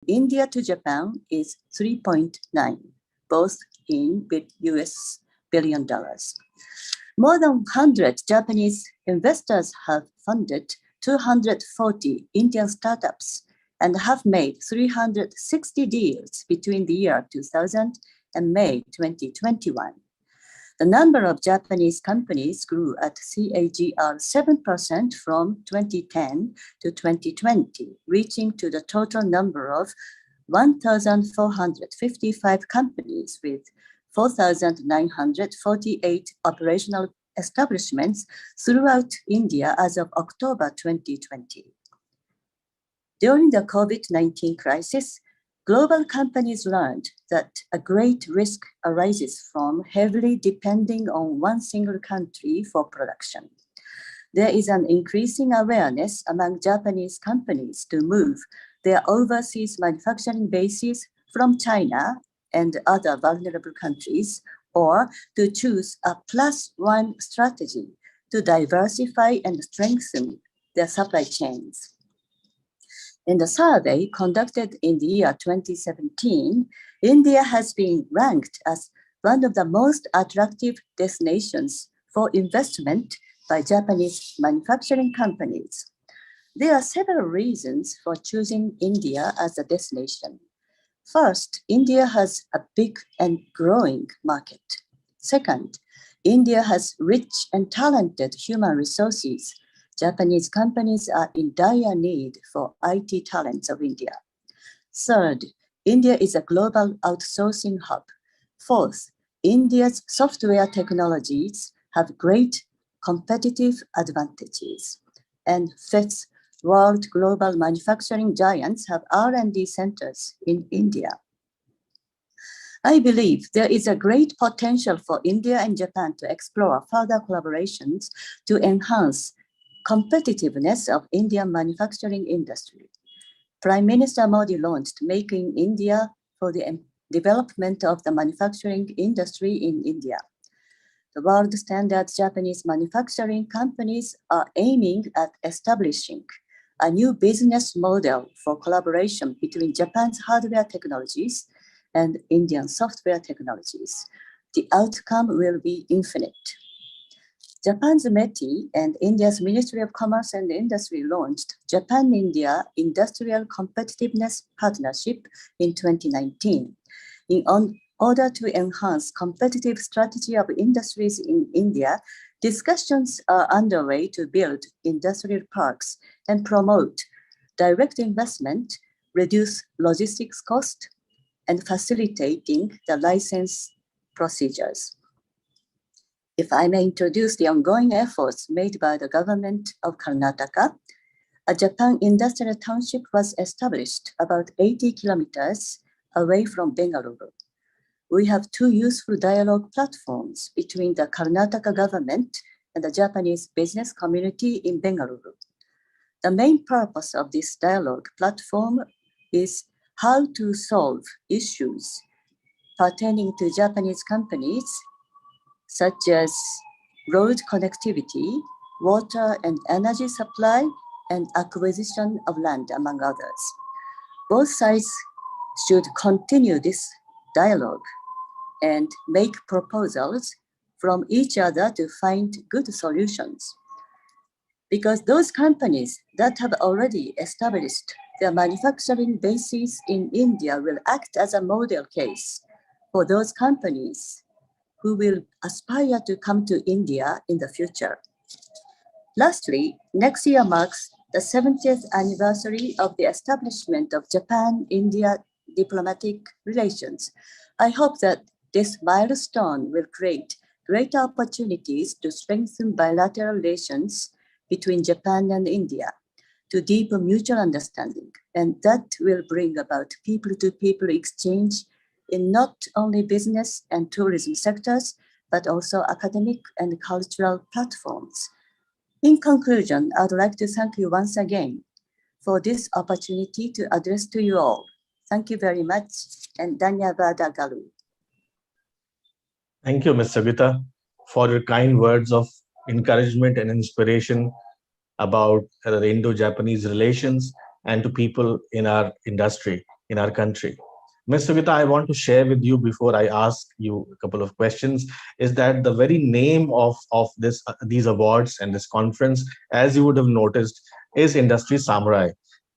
India to Japan is 3.9, both in US billion dollars. More than 100 Japanese investors have funded 240 Indian startups and have made 360 deals between the year 2000 and May 2021. The number of Japanese companies grew at CAGR 7% from 2010 to 2020, reaching to the total number of 1,455 companies with 4,948 operational establishments throughout India as of October 2020. During the COVID-19 crisis, global companies learned that a great risk arises from heavily depending on one single country for production. There is an increasing awareness among Japanese companies to move their overseas manufacturing bases from China and other vulnerable countries, or to choose a +1 strategy to diversify and strengthen their supply chains. In the survey conducted in the year 2017, India has been ranked as one of the most attractive destinations for investment by Japanese manufacturing companies. There are several reasons for choosing India as a destination. First, India has a big and growing market. Second, India has rich and talented human resources. Japanese companies are in dire need for IT talents of India. Third, India is a global outsourcing hub. Fourth, India's software technologies have great competitive advantages. And fifth, world global manufacturing giants have R&D centers in India. I believe there is a great potential for India and Japan to explore further collaborations to enhance competitiveness of Indian manufacturing industry. Prime Minister Modi launched Make in India for the development of the manufacturing industry in India. The world standard Japanese manufacturing companies are aiming at establishing a new business model for collaboration between Japan's hardware technologies and Indian software technologies. The outcome will be infinite. Japan's METI and India's Ministry of Commerce and Industry launched Japan-India Industrial Competitiveness Partnership in 2019. In order to enhance competitive strategy of industries in India, discussions are underway to build industrial parks and promote direct investment, reduce logistics cost, and facilitating the license procedures. If I may introduce the ongoing efforts made by the government of Karnataka, a Japan Industrial Township was established about 80 kilometers away from Bengaluru. We have two useful dialogue platforms between the Karnataka government and the Japanese business community in Bengaluru. The main purpose of this dialogue platform is how to solve issues pertaining to Japanese companies, such as road connectivity, water and energy supply, and acquisition of land, among others. Both sides should continue this dialogue and make proposals from each other to find good solutions. Because those companies that have already established their manufacturing bases in India will act as a model case for those companies who will aspire to come to India in the future. Lastly, next year marks the 70th anniversary of the establishment of Japan-India diplomatic relations. I hope that this milestone will create great opportunities to strengthen bilateral relations between Japan and India to deepen mutual understanding, and that will bring about people-to-people exchange in not only business and tourism sectors, but also academic and cultural platforms. In conclusion, I'd like to thank you once again for this opportunity to address to you all. Thank you very much, and Dhanyavada Galu. Thank you, Ms. Savita, for your kind words of encouragement and inspiration about the Indo-Japanese relations and to people in our industry. in our country. Ms. Sugita, I want to share with you before I ask you a couple of questions is that the very name of these awards and this conference, as you would have noticed, is Industry Samurai.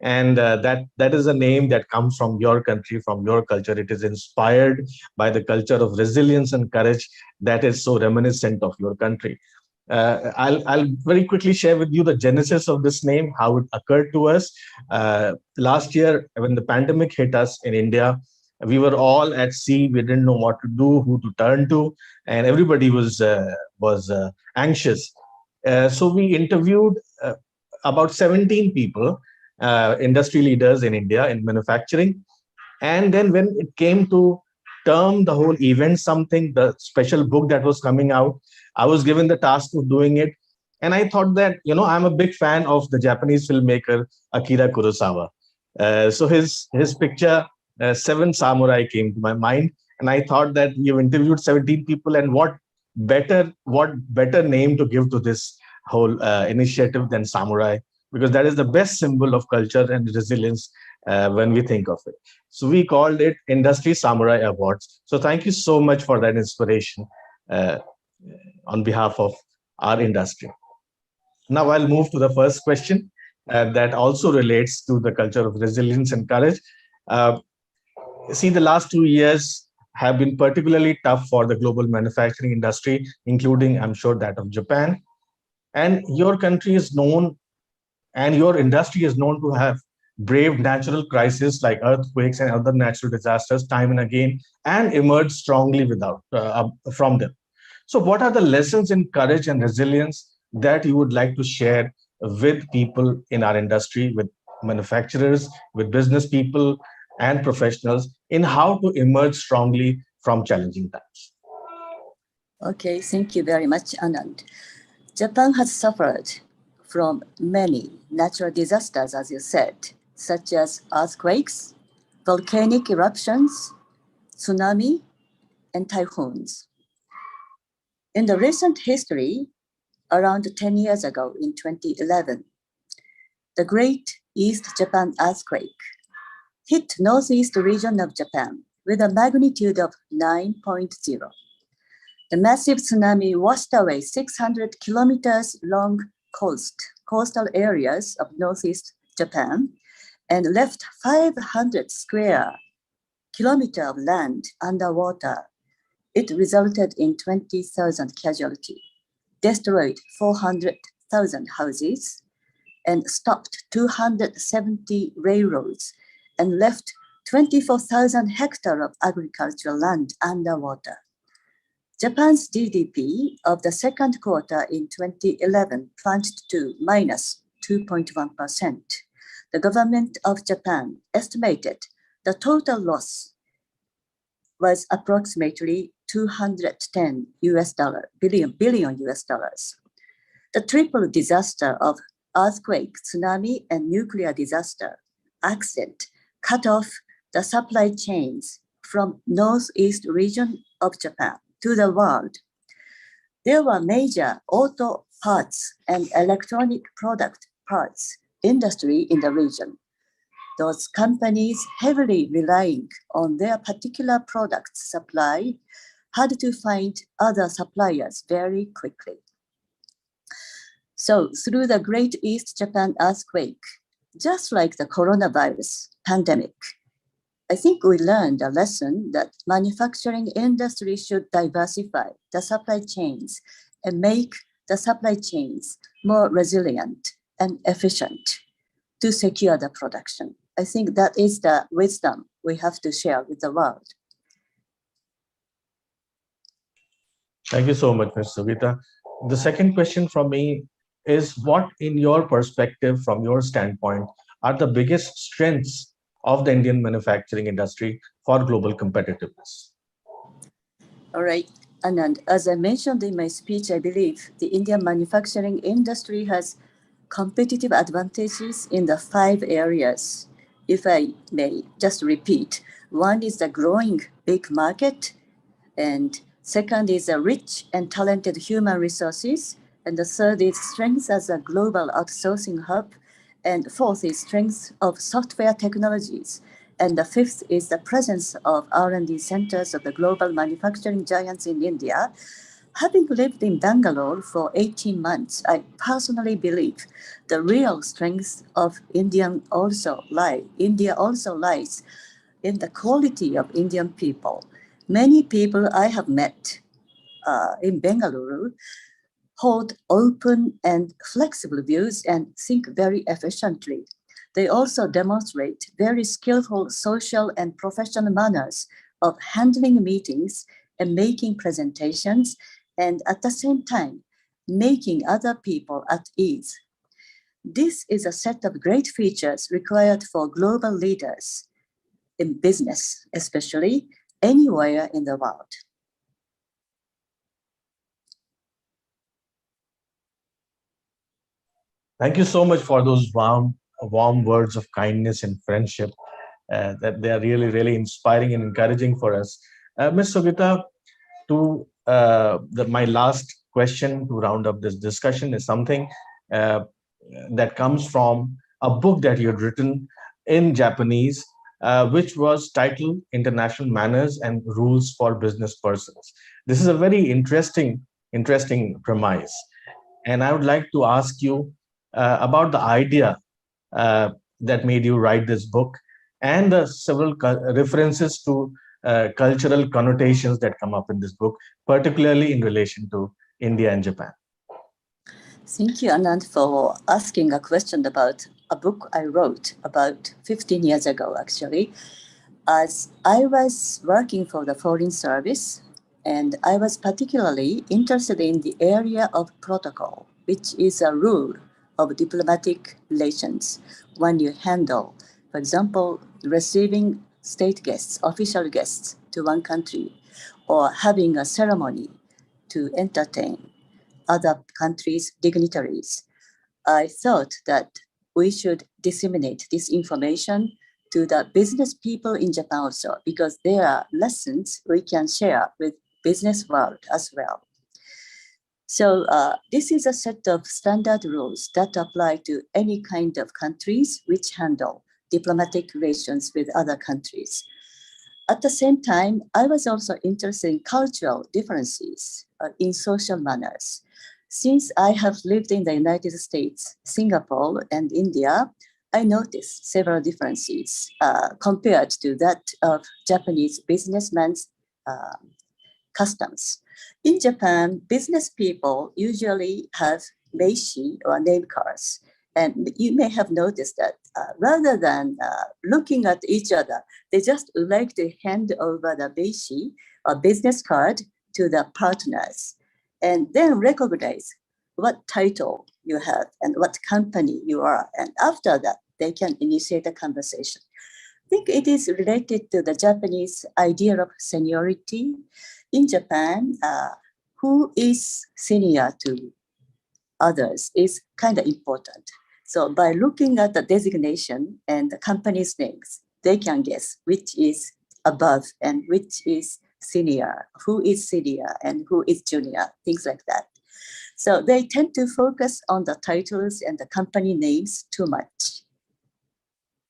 And that is a name that comes from your country, from your culture. It is inspired by the culture of resilience and courage that is so reminiscent of your country. I'll very quickly share with you the genesis of this name, how it occurred to us. Last year, when the pandemic hit us in India, we were all at sea. We didn't know what to do, who to turn to, and everybody was anxious. So we interviewed about 17 people, industry leaders in India in manufacturing, and then when it came to term the whole event something, the special book that was coming out, I was given the task of doing it. And I thought that, I'm a big fan of the Japanese filmmaker Akira Kurosawa. So his picture, Seven Samurai, came to my mind. And I thought that you've interviewed 17 people, and what better name to give to this whole initiative than Samurai, because that is the best symbol of culture and resilience when we think of it. So we called it Industry Samurai Awards. So thank you so much for that inspiration uh, on behalf of our industry. Now I'll move to the first question that also relates to the culture of resilience and courage. Uh, See, the last 2 years have been particularly tough for the global manufacturing industry, including, I'm sure, that of Japan. And your country is known, and your industry is known to have braved natural crises like earthquakes and other natural disasters time and again, and emerged strongly from them. So what are the lessons in courage and resilience that you would like to share with people in our industry, with manufacturers, with business people and professionals, in how to emerge strongly from challenging times? Okay, thank you very much, Anand. Japan has suffered from many natural disasters, as you said, such as earthquakes, volcanic eruptions, tsunami, and typhoons. In the recent history, around 10 years ago in 2011, the Great East Japan earthquake hit northeast region of Japan with a magnitude of 9.0. The massive tsunami washed away 600 kilometers long coastal areas of northeast Japan and left 500 square kilometers of land underwater. It resulted in 20,000 casualties, destroyed 400,000 houses, and stopped 270 railroads and left 24,000 hectares of agricultural land underwater. Japan's GDP of the second quarter in 2011 plunged to minus 2.1%. The government of Japan estimated the total loss was approximately 210 billion US dollars. The triple disaster of earthquake, tsunami, and nuclear disaster accident cut off the supply chains from northeast region of Japan to the world. There were major auto parts and electronic product parts industry in the region. Those companies heavily relying on their particular product supply had to find other suppliers very quickly. So through the Great East Japan earthquake, just like the coronavirus pandemic, I think we learned a lesson that manufacturing industry should diversify the supply chains and make the supply chains more resilient and efficient to secure the production. I think that is the wisdom we have to share with the world. Thank you so much, Ms. Sugita. The second question from me is, what, in your perspective, from your standpoint, are the biggest strengths of the Indian manufacturing industry for global competitiveness? All right, Anand, as I mentioned in my speech, I believe the Indian manufacturing industry has competitive advantages in the 5 areas. If I may just repeat, one is the growing big market, and second is a rich and talented human resources, and the third is strength as a global outsourcing hub, and fourth is strength of software technologies And the fifth is the presence of R&D centers of the global manufacturing giants in India. Having lived in Bangalore for 18 months, I personally believe the real strength of India also lies in the quality of Indian people. Many people I have met in Bangalore hold open and flexible views and think very efficiently. They also demonstrate very skillful social and professional manners of handling meetings and making presentations, and at the same time, making other people at ease. This is a set of great features required for global leaders in business, especially anywhere in the world. Thank you so much for those warm words of kindness and friendship. That they are really, really inspiring and encouraging for us. Ms. Sugita, my last question to round up this discussion is something uh, that comes from a book that you had written in Japanese, which was titled International Manners and Rules for Business Persons. This is a very interesting premise. And I would like to ask you about the idea uh, that made you write this book and the several references to cultural connotations that come up in this book, particularly in relation to India and Japan. Thank you, Anand, for asking a question about a book I wrote about 15 years ago, actually. As I was working for the Foreign Service, and I was particularly interested in the area of protocol, which is a rule of diplomatic relations when you handle, for example, receiving state guests, official guests to one country, or having a ceremony to entertain other countries' dignitaries. I thought that we should disseminate this information to the business people in Japan also, because there are lessons we can share with business world as well. So this is a set of standard rules that apply to any kind of countries which handle diplomatic relations with other countries. At the same time, I was also interested in cultural differences in social manners. Since I have lived in the United States, Singapore, and India, I noticed several differences compared to that of Japanese businessmen's uh, customs. In Japan, business people usually have meishi or name cards. And you may have noticed that rather than looking at each other, they just like to hand over the meishi or business card to the partners and then recognize what title you have and what company you are. And after that, they can initiate a conversation. I think it is related to the Japanese idea of seniority. In Japan, who is senior to others is kind of important. So by looking at the designation and the company's names, they can guess which is above and which is senior, who is senior and who is junior, things like that. So they tend to focus on the titles and the company names too much.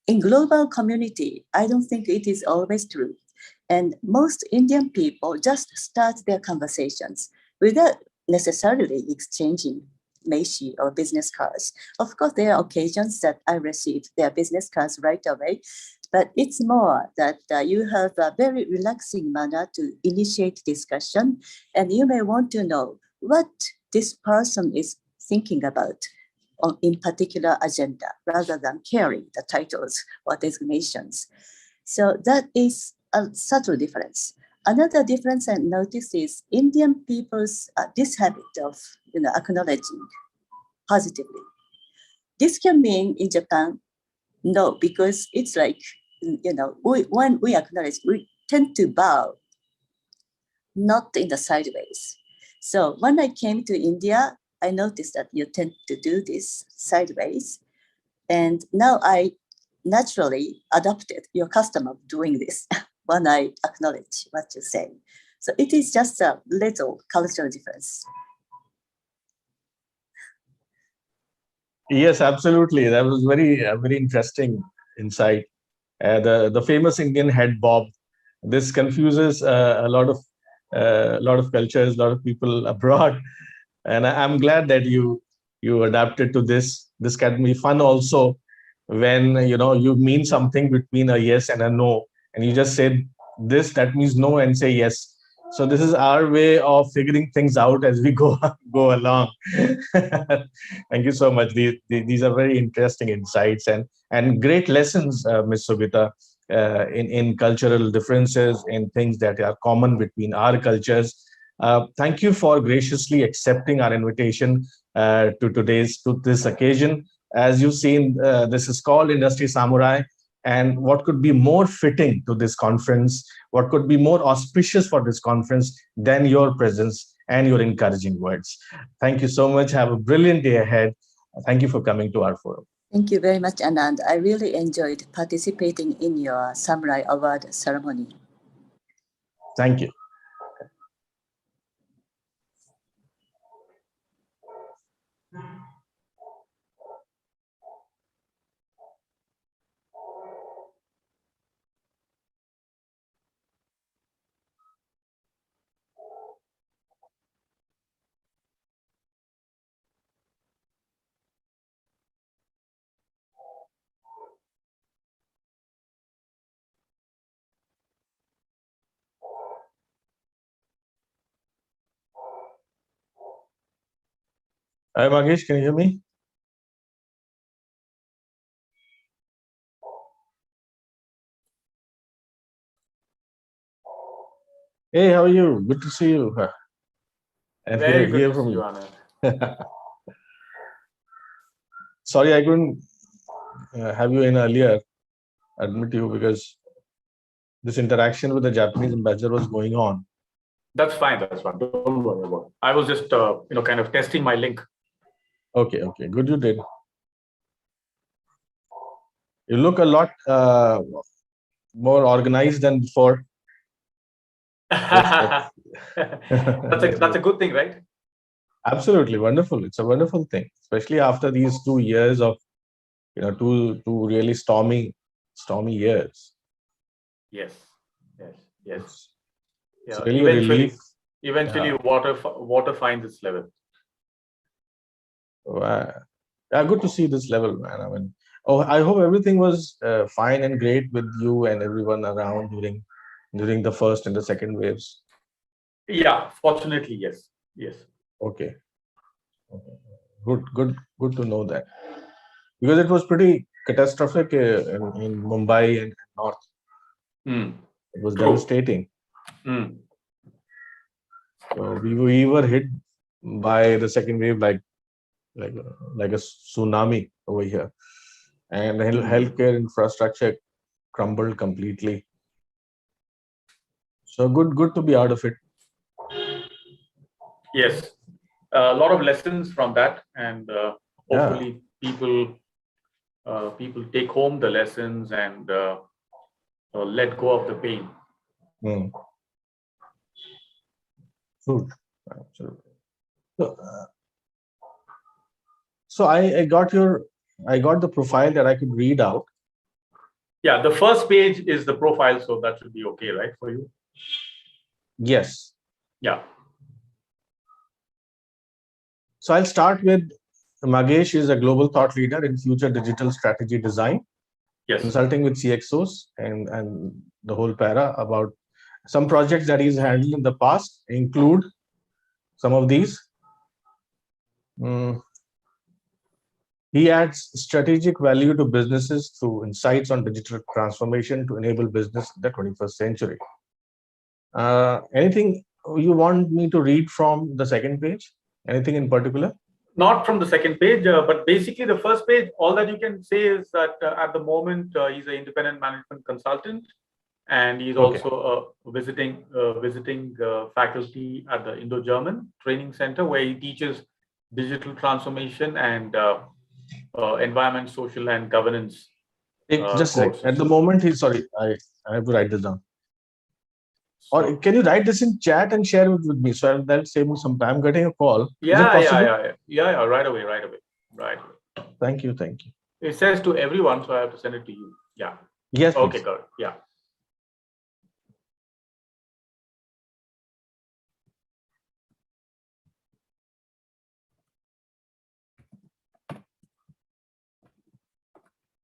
In global community, I don't think it is always true. And most Indian people just start their conversations without necessarily exchanging meishi or business cards. Of course, there are occasions that I receive their business cards right away, but it's more that you have a very relaxing manner to initiate discussion, and you may want to know what this person is thinking about in particular agenda rather than carrying the titles or designations. So that is a subtle difference. Another difference I noticed is Indian people's this habit of acknowledging positively. This can mean in Japan, no, because it's like, when we acknowledge, we tend to bow, not in the sideways. So when I came to India, I noticed that you tend to do this sideways. And now I naturally adopted your custom of doing this when I acknowledge what you say. So it is just a little cultural difference. Yes, absolutely. That was very interesting insight. The famous Indian head bob. This confuses a lot of cultures, a lot of people abroad, and I'm glad that you adapted to this. This can be fun also when you mean something between a yes and a no, and you just said this, that means no, and say yes. So this is our way of figuring things out as we go go along. Thank you so much. These are very interesting insights and great lessons, Ms. Sugita, in cultural differences, in things that are common between our cultures. Thank you for graciously accepting our invitation to this occasion. As you've seen, this is called Industry Samurai. And what could be more fitting to this conference? What could be more auspicious for this conference than your presence and your encouraging words? Thank you so much. Have a brilliant day ahead. Thank you for coming to our forum. Thank you very much, Anand. I really enjoyed participating in your Samurai Award ceremony. Thank you. Hi, Magesh, can you hear me? Hey, how are you? Good to see you. And Very hear good to from see you, you. Anand. Sorry, I couldn't have you in earlier. Admit you, because this interaction with the Japanese ambassador was going on. That's fine. That's fine. Don't worry about it. I was just, kind of testing my link. Okay, good you did. You look a lot more organized than before. That's a good thing, right? Absolutely wonderful. It's a wonderful thing, especially after these 2 years of two really stormy years. Yes. Yeah. It's really a relief. Eventually, water finds its level. Yeah, good to see this level, man. I mean, I hope everything was fine and great with you and everyone around during the first and the second waves. Yeah, fortunately, yes. Okay. Good to know that, because it was pretty catastrophic in Mumbai and North. It was devastating. So we were hit by the second wave like a tsunami over here, and healthcare infrastructure crumbled completely. So good to be out of it. Yes, a lot of lessons from that, and hopefully people take home the lessons and let go of the pain. Good. Absolutely. So I got the profile that I could read out. Yeah, the first page is the profile, so that should be okay, right, for you? Yes. Yeah. So I'll start with Magesh is a global thought leader in future digital strategy design. Yes. Consulting with CXOs and the whole para about some projects that he's handled in the past include some of these. He adds strategic value to businesses through insights on digital transformation to enable business in the 21st century. Anything you want me to read from the second page? Anything in particular? Not from the second page, but basically the first page, all that you can say is that at the moment he's an independent management consultant, and he's also visiting faculty at the Indo-German Training Center, where he teaches digital transformation and environment, social, and governance. Just at the moment, I have to write this down. Or can you write this in chat and share it with me? So that'll save me some time getting a call. Yeah, right away. Thank you. It says to everyone, so I have to send it to you. Yeah. Yes, Okay, please. good. Yeah.